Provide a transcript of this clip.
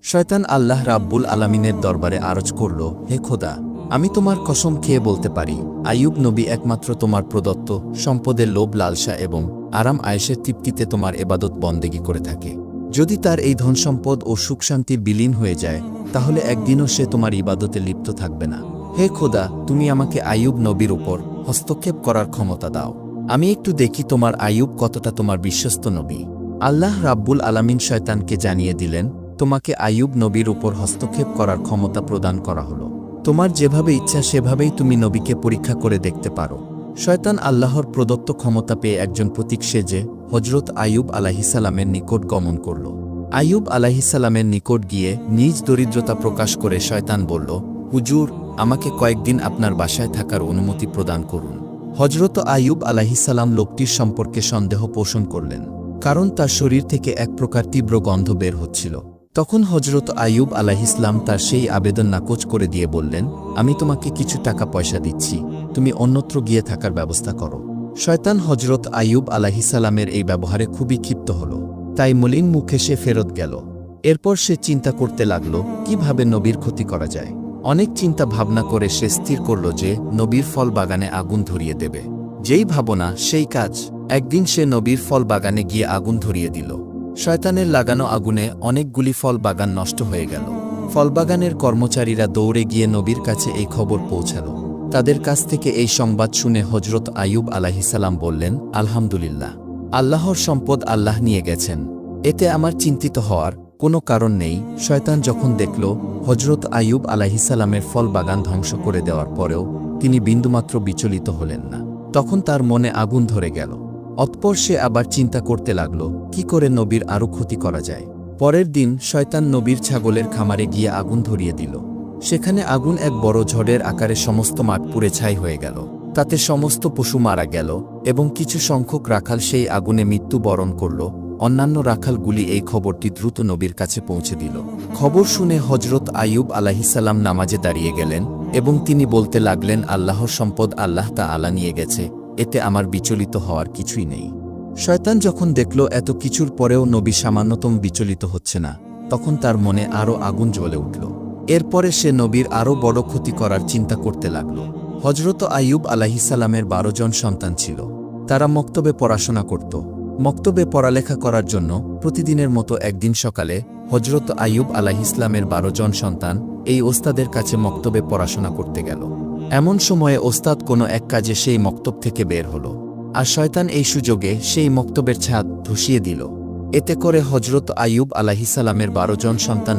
শয়তান আল্লাহ রাব্বুল আলামিনের দরবারে আরজ করল, হে খোদা, আমি তোমার কসম খেয়ে বলতে পারি, আইয়ুব নবী একমাত্র তোমার প্রদত্ত সম্পদের লোভ লালসা এবং আরাম আয়েশের তৃপ্তিতে তোমার এবাদত বন্দেগী করে থাকে। যদি তার এই ধনসম্পদ ও সুখশান্তি বিলীন হয়ে যায়, তাহলে একদিনও সে তোমার ইবাদতে লিপ্ত থাকবে না। হে খোদা, তুমি আমাকে আইয়ুব নবীর উপর হস্তক্ষেপ করার ক্ষমতা দাও। আমি একটু দেখি তোমার আইয়ুব কতটা তোমার বিশ্বস্ত নবী। আল্লাহ রাব্বুল আলামিন শয়তানকে জানিয়ে দিলেন, তোমাকে আইয়ুব নবীর উপর হস্তক্ষেপ করার ক্ষমতা প্রদান করা হলো। তোমার যেভাবে ইচ্ছা সেভাবেই তুমি নবীকে পরীক্ষা করে দেখতে পারো। শয়তান আল্লাহর প্রদত্ত ক্ষমতা পেয়ে একজন প্রতীক সেজে হজরত আইয়ুব আলাইহিসসালামের নিকট গমন করল। আইয়ুব আলাইহিসসালামের নিকট গিয়ে নিজ দরিদ্রতা প্রকাশ করে শয়তান বলল, হুজুর, আমাকে কয়েকদিন আপনার বাসায় থাকার অনুমতি প্রদান করুন। হজরত আইয়ুব আলাইহিসসালাম লোকটির সম্পর্কে সন্দেহ পোষণ করলেন, কারণ তার শরীর থেকে এক প্রকার তীব্র গন্ধ বের হচ্ছিল। তখন হজরত আইয়ুব আলাইহিসসালাম তার সেই আবেদন নাকচ করে দিয়ে বললেন, আমি তোমাকে কিছু টাকা পয়সা দিচ্ছি, তুমি অন্যত্র গিয়ে থাকার ব্যবস্থা করো। শয়তান হজরত আইয়ুব আলাইহিসসালামের এই ব্যবহারে খুবই ক্ষিপ্ত হল, তাই মলিন মুখে সে ফেরত গেল। এরপর সে চিন্তা করতে লাগল, কিভাবে নবীর ক্ষতি করা যায়। অনেক চিন্তা ভাবনা করে সে স্থির করল যে নবীর ফল বাগানে আগুন ধরিয়ে দেবে। যেই ভাবনা সেই কাজ। একদিন সে নবীর ফল বাগানে গিয়ে আগুন ধরিয়ে দিল। শয়তানের লাগানো আগুনে অনেকগুলি ফল বাগান নষ্ট হয়ে গেল। ফলবাগানের কর্মচারীরা দৌড়ে গিয়ে নবীর কাছে এই খবর পৌঁছাল। তাদের কাছ থেকে এই সংবাদ শুনে হজরত আইয়ুব আলাইহিসসালাম বললেন, আলহামদুলিল্লাহ, আল্লাহর সম্পদ আল্লাহ নিয়ে গেছেন, এতে আমার চিন্তিত হওয়ার কোনো কারণ নেই। শয়তান যখন দেখল হজরত আইয়ুব আলাইহিসসালামের ফল বাগান ধ্বংস করে দেওয়ার পরেও তিনি বিন্দুমাত্র বিচলিত হলেন না, তখন তার মনে আগুন ধরে গেল। অতঃপর সে আবার চিন্তা করতে লাগল, কি করে নবীর আরও ক্ষতি করা যায়। পরের দিন শয়তান নবীর ছাগলের খামারে গিয়ে আগুন ধরিয়ে দিল। সেখানে আগুন এক বড় ঝড়ের আকারে সমস্ত মাঠ পুড়ে ছাই হয়ে গেল। তাতে সমস্ত পশু মারা গেল এবং কিছু সংখ্যক রাখাল সেই আগুনে মৃত্যুবরণ করল। অন্যান্য রাখালগুলি এই খবরটি দ্রুত নবীর কাছে পৌঁছে দিল। খবর শুনে হজরত আইয়ুব আলাইহিসসালাম নামাজে দাঁড়িয়ে গেলেন এবং তিনি বলতে লাগলেন, আল্লাহর সম্পদ আল্লাহ তাআলা নিয়ে গেছে, এতে আমার বিচলিত হওয়ার কিছুই নেই। শয়তান যখন দেখল এত কিছুর পরেও নবী সামান্যতম বিচলিত হচ্ছে না, তখন তার মনে আরও আগুন জ্বলে উঠল। এরপরে সে নবীর আরও বড় ক্ষতি করার চিন্তা করতে লাগল। হজরত আইয়ুব আলাইহিসসালামের 12 জন সন্তান ছিল। তারা মক্তবে পড়াশোনা করত। মক্তবে পড়ালেখা করার জন্য প্রতিদিনের মতো একদিন সকালে হজরত আইয়ুব আলাইহিসসালামের 12 জন সন্তান এই ওস্তাদের কাছে মক্তবে পড়াশোনা করতে গেল। এমন সময়ে ওস্তাদ কোনো এক কাজে সেই মক্তব থেকে বের হল, আর শয়তান এই সুযোগে সেই মক্তবের ছাদ ধসিয়ে দিল। এতে করে হজরত আইয়ুব আলাইহিসসালামের 12 জন সন্তান